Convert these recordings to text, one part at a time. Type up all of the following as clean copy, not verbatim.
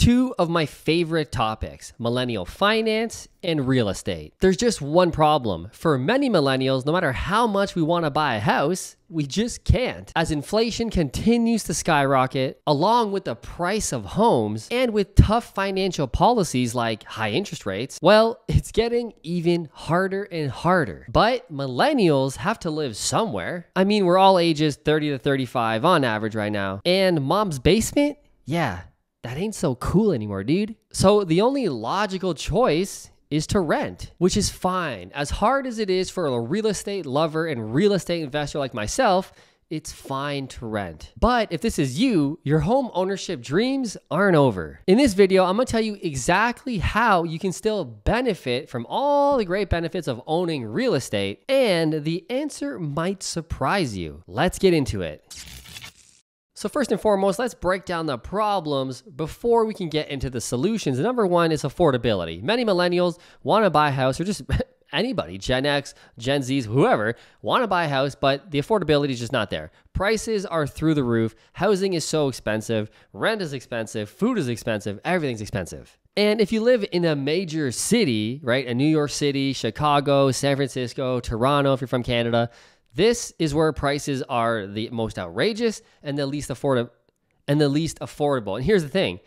two of my favorite topics, millennial finance and real estate. There's just one problem. For many millennials, no matter how much we want to buy a house, we just can't. As inflation continues to skyrocket, along with the price of homes, and with tough financial policies like high interest rates, well, it's getting even harder and harder. But millennials have to live somewhere. I mean, we're all ages 30 to 35 on average right now. And mom's basement? Yeah. That ain't so cool anymore, dude. So the only logical choice is to rent, which is fine. As hard as it is for a real estate lover and real estate investor like myself, it's fine to rent. But if this is you, your home ownership dreams aren't over. In this video, I'm gonna tell you exactly how you can still benefit from all the great benefits of owning real estate, and the answer might surprise you. Let's get into it. So first and foremost, let's break down the problems before we can get into the solutions. Number one is affordability. Many millennials want to buy a house, or just anybody, Gen X, Gen Zs, whoever, want to buy a house, but the affordability is just not there. Prices are through the roof. Housing is so expensive. Rent is expensive. Food is expensive. Everything's expensive. And if you live in a major city, right, a New York City, Chicago, San Francisco, Toronto, if you're from Canada, this is where prices are the most outrageous and the least affordable. And here's the thing.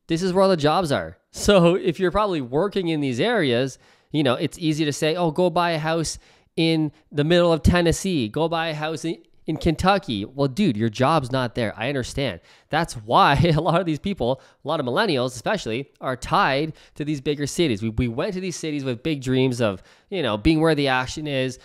This is where all the jobs are. So if you're probably working in these areas, you know, it's easy to say, oh, go buy a house in the middle of Tennessee. Go buy a house in Kentucky. Well, dude, your job's not there. I understand. That's why a lot of these people, a lot of millennials especially, are tied to these bigger cities. We went to these cities with big dreams of, you know, being where the action is.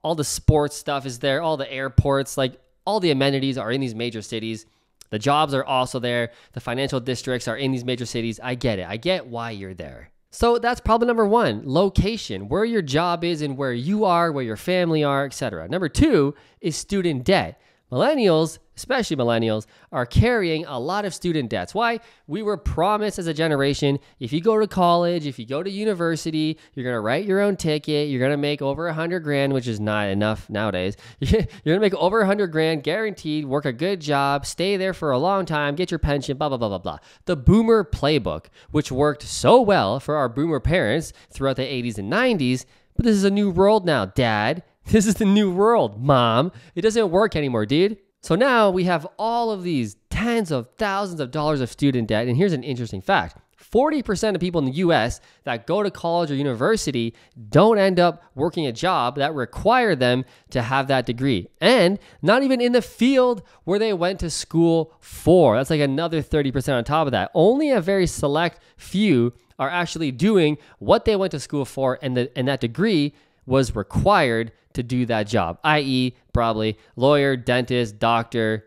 All the sports stuff is there. All the airports, like all the amenities are in these major cities. The jobs are also there. The financial districts are in these major cities. I get it. I get why you're there. So that's problem number one, location, where your job is and where you are, where your family are, etc. Number two is student debt. Millennials, especially millennials, are carrying a lot of student debts. Why? We were promised as a generation, if you go to college, if you go to university, you're going to write your own ticket, you're going to make over 100 grand, which is not enough nowadays. You're going to make over 100 grand guaranteed, work a good job, stay there for a long time, get your pension, blah, blah, blah, blah, blah. The boomer playbook, which worked so well for our boomer parents throughout the 80s and 90s, but this is a new world now, Dad. This is the new world, Mom. It doesn't work anymore, dude. So now we have all of these tens of thousands of dollars of student debt. And here's an interesting fact. 40% of people in the US that go to college or university don't end up working a job that require them to have that degree. And not even in the field where they went to school for. That's like another 30% on top of that. Only a very select few are actually doing what they went to school for, and that degree was required to do that job, i.e. probably lawyer, dentist, doctor,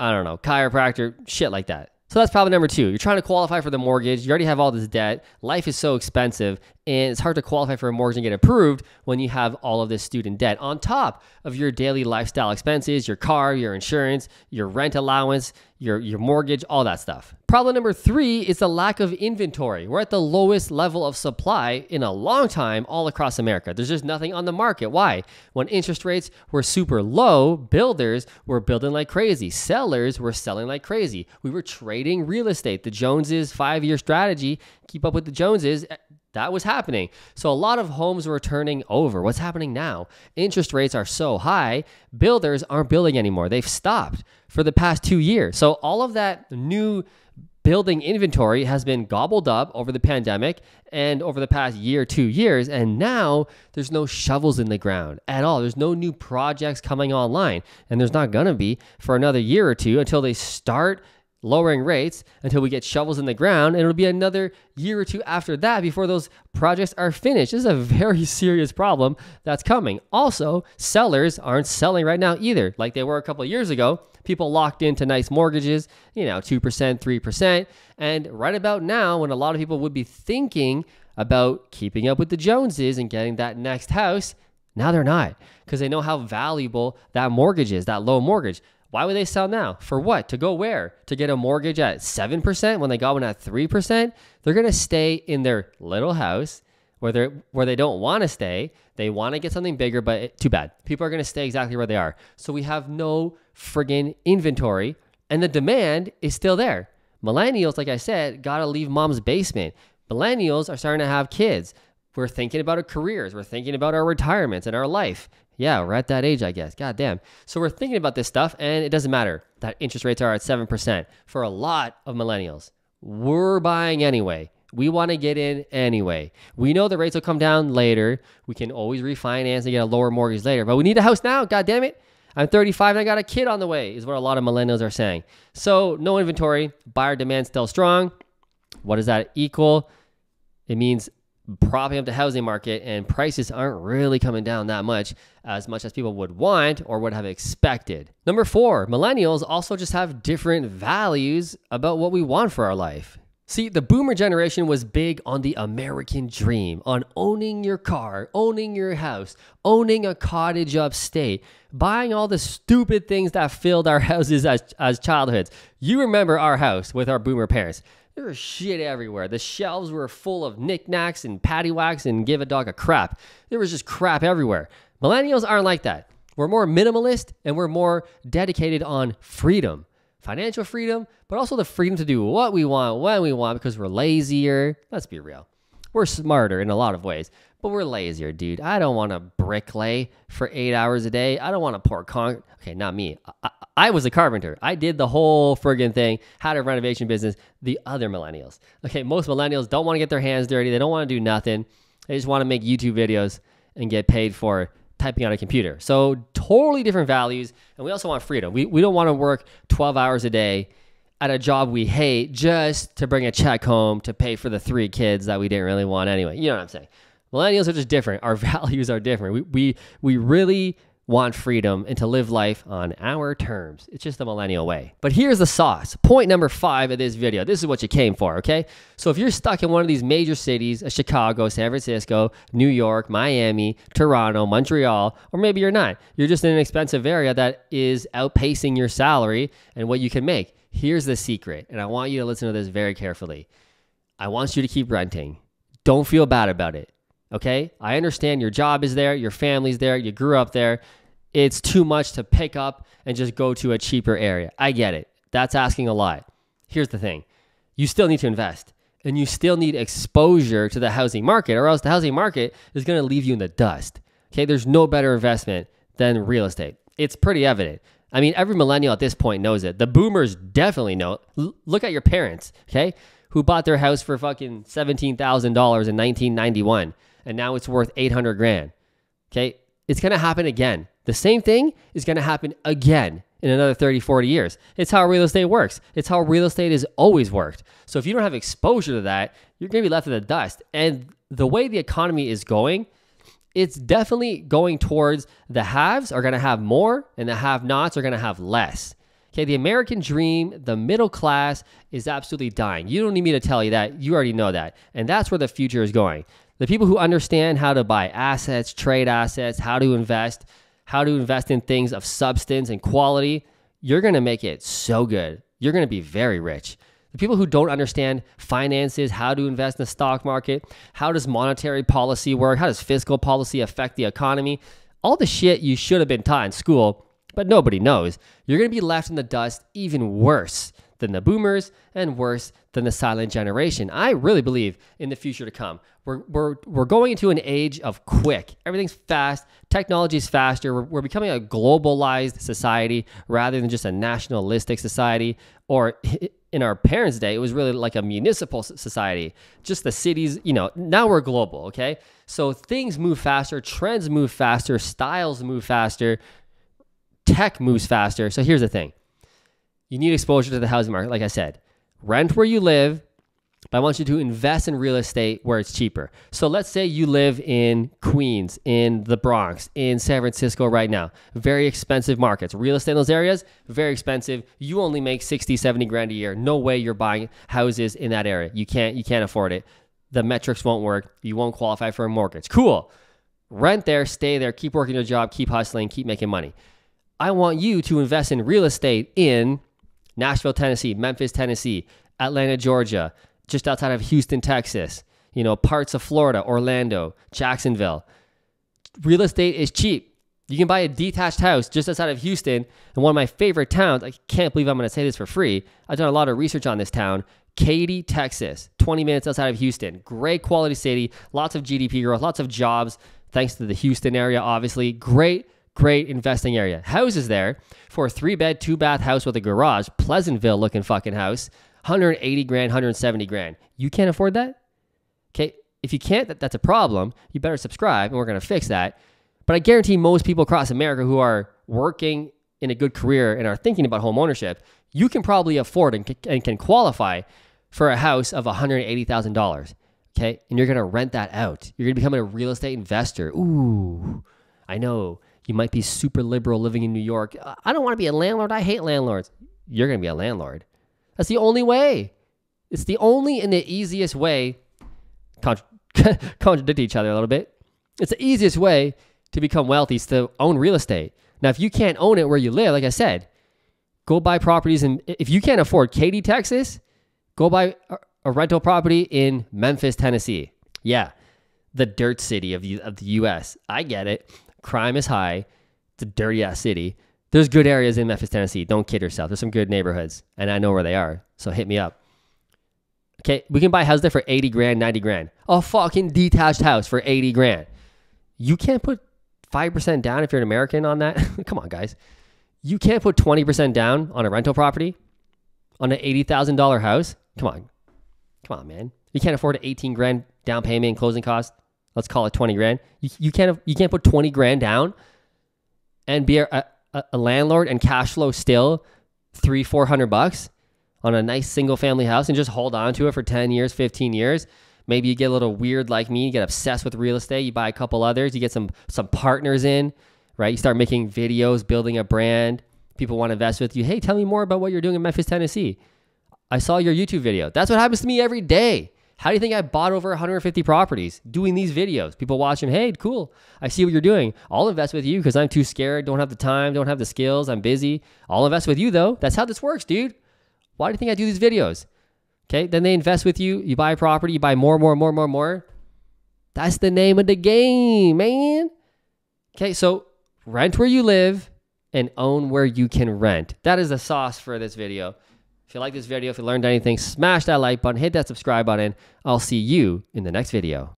I don't know, chiropractor, shit like that. So that's problem number two. You're trying to qualify for the mortgage. You already have all this debt. Life is so expensive, and it's hard to qualify for a mortgage and get approved when you have all of this student debt on top of your daily lifestyle expenses, your car, your insurance, your rent allowance, your mortgage, all that stuff. Problem number three is the lack of inventory. We're at the lowest level of supply in a long time all across America. There's just nothing on the market. Why? When interest rates were super low, builders were building like crazy. Sellers were selling like crazy. We were trading real estate. The Joneses 5-year strategy, keep up with the Joneses, that was happening. So a lot of homes were turning over. What's happening now? Interest rates are so high, builders aren't building anymore. They've stopped for the past 2 years. So all of that new building inventory has been gobbled up over the pandemic and over the past year, 2 years. And now there's no shovels in the ground at all. There's no new projects coming online. And there's not going to be for another year or two until they start lowering rates, until we get shovels in the ground. And it'll be another year or two after that before those projects are finished. This is a very serious problem that's coming. Also, sellers aren't selling right now either, like they were a couple of years ago. People locked into nice mortgages, 2%, 3%. And right about now, when a lot of people would be thinking about keeping up with the Joneses and getting that next house, now they're not, because they know how valuable that mortgage is, that low mortgage. Why would they sell now? For what? To go where? To get a mortgage at 7% when they got one at 3%? They're going to stay in their little house where they don't want to stay. They want to get something bigger, but too bad. People are going to stay exactly where they are. So we have no friggin' inventory, and the demand is still there. Millennials, like I said, got to leave mom's basement. Millennials are starting to have kids. We're thinking about our careers. We're thinking about our retirements and our life. Yeah, we're at that age, I guess. God damn. So we're thinking about this stuff, and it doesn't matter that interest rates are at 7% for a lot of millennials. We're buying anyway. We want to get in anyway. We know the rates will come down later. We can always refinance and get a lower mortgage later, but we need a house now. God damn it. I'm 35 and I got a kid on the way, is what a lot of millennials are saying. So no inventory, buyer demand still strong. What does that equal? It means propping up the housing market, and prices aren't really coming down that much as people would want or would have expected. Number 4, millennials also just have different values about what we want for our life. See, the boomer generation was big on the American dream, on owning your car, owning your house, owning a cottage upstate, buying all the stupid things that filled our houses as childhoods. You remember our house with our boomer parents. There was shit everywhere. The shelves were full of knickknacks and paddywhacks and give a dog a crap. There was just crap everywhere. Millennials aren't like that. We're more minimalist and we're more dedicated on freedom. Financial freedom, but also the freedom to do what we want, when we want, because we're lazier. Let's be real. We're smarter in a lot of ways, but we're lazier, dude. I don't want to bricklay for 8 hours a day. I don't want to pour concrete. Okay, not me. I was a carpenter. I did the whole friggin' thing, had a renovation business. The other millennials. Okay, most millennials don't want to get their hands dirty. They don't want to do nothing. They just want to make YouTube videos and get paid for typing on a computer. So totally different values. And we also want freedom. We don't want to work 12 hours a day at a job we hate just to bring a check home to pay for the 3 kids that we didn't really want anyway. You know what I'm saying? Millennials are just different. Our values are different. We really want freedom and to live life on our terms. It's just the millennial way. But here's the sauce. Point number 5 of this video. This is what you came for, okay? So if you're stuck in one of these major cities, Chicago, San Francisco, New York, Miami, Toronto, Montreal, or maybe you're not. You're just in an expensive area that is outpacing your salary and what you can make. Here's the secret, and I want you to listen to this very carefully. I want you to keep renting. Don't feel bad about it. Okay, I understand your job is there, your family's there, you grew up there. It's too much to pick up and just go to a cheaper area. I get it. That's asking a lot. Here's the thing. You still need to invest and you still need exposure to the housing market, or else the housing market is going to leave you in the dust. Okay, there's no better investment than real estate. It's pretty evident. I mean, every millennial at this point knows it. The boomers definitely know. Look at your parents, okay, who bought their house for fucking $17,000 in 1991. And now it's worth 800 grand. Okay. It's going to happen again. The same thing is going to happen again in another 30, 40 years. It's how real estate works. It's how real estate has always worked. So if you don't have exposure to that, you're going to be left in the dust. And the way the economy is going, it's definitely going towards the haves are going to have more and the have-nots are going to have less. Okay, the American dream, the middle class is absolutely dying. You don't need me to tell you that. You already know that. And that's where the future is going. The people who understand how to buy assets, trade assets, how to invest in things of substance and quality, you're going to make it so good. You're going to be very rich. The people who don't understand finances, how to invest in the stock market, how does monetary policy work, how does fiscal policy affect the economy, all the shit you should have been taught in school, but nobody knows. You're going to be left in the dust even worse than the boomers and worse than the silent generation. I really believe in the future to come. We're going into an age of quick. Everything's fast. Technology is faster. We're becoming a globalized society rather than just a nationalistic society. Or in our parents' day, it was really like a municipal society. Just the cities, now we're global, okay? So things move faster. Trends move faster. Styles move faster. Tech moves faster. So here's the thing. You need exposure to the housing market, like I said. Rent where you live, but I want you to invest in real estate where it's cheaper. So let's say you live in Queens, in the Bronx, in San Francisco right now. Very expensive markets. Real estate in those areas, very expensive. You only make 60, 70 grand a year. No way you're buying houses in that area. You can't afford it. The metrics won't work. You won't qualify for a mortgage. Cool. Rent there, stay there, keep working your job, keep hustling, keep making money. I want you to invest in real estate in Nashville, Tennessee, Memphis, Tennessee, Atlanta, Georgia, just outside of Houston, Texas, parts of Florida, Orlando, Jacksonville. Real estate is cheap. You can buy a detached house just outside of Houston in one of my favorite towns. I can't believe I'm going to say this for free. I've done a lot of research on this town. Katy, Texas, 20 minutes outside of Houston. Great quality city, lots of GDP growth, lots of jobs, thanks to the Houston area, obviously. Great investing area. Houses there for a 3-bed, 2-bath house with a garage, Pleasantville looking fucking house, 180 grand, 170 grand. You can't afford that? Okay, if you can't, that's a problem. You better subscribe and we're going to fix that. But I guarantee most people across America who are working in a good career and are thinking about home ownership, you can probably afford and can qualify for a house of $180,000. Okay, and you're going to rent that out. You're going to become a real estate investor. Ooh, I know. You might be super liberal living in New York. I don't want to be a landlord. I hate landlords. You're going to be a landlord. That's the only way. It's the only and the easiest way. Contradict each other a little bit. It's the easiest way to become wealthy is to own real estate. Now, if you can't own it where you live, like I said, go buy properties. And if you can't afford Katy, Texas, go buy a rental property in Memphis, Tennessee. Yeah, the dirt city of the U.S. I get it. Crime is high. It's a dirty ass city. There's good areas in Memphis, Tennessee. Don't kid yourself. There's some good neighborhoods, and I know where they are. So hit me up. Okay, we can buy a house there for 80 grand, 90 grand. A fucking detached house for 80 grand. You can't put 5% down if you're an American on that. Come on, guys. You can't put 20% down on a rental property on an $80,000 house. Come on, man. You can't afford an 18 grand down payment and closing costs. Let's call it 20 grand. You can't put 20 grand down and be a landlord and cash flow still $300-400 on a nice single family house and just hold on to it for 10 years, 15 years. Maybe you get a little weird like me, you get obsessed with real estate, you buy a couple others, you get some partners in, right? You start making videos, building a brand. People want to invest with you. Hey, tell me more about what you're doing in Memphis, Tennessee. I saw your YouTube video. That's what happens to me every day. How do you think I bought over 150 properties doing these videos? People watching, hey, cool. I see what you're doing. I'll invest with you because I'm too scared, don't have the time, don't have the skills, I'm busy. I'll invest with you though. That's how this works, dude. Why do you think I do these videos? Okay, then they invest with you. You buy a property, you buy more. That's the name of the game, man. Okay, so rent where you live and own where you can rent. That is the sauce for this video. If you like this video, if you learned anything, smash that like button, hit that subscribe button. I'll see you in the next video.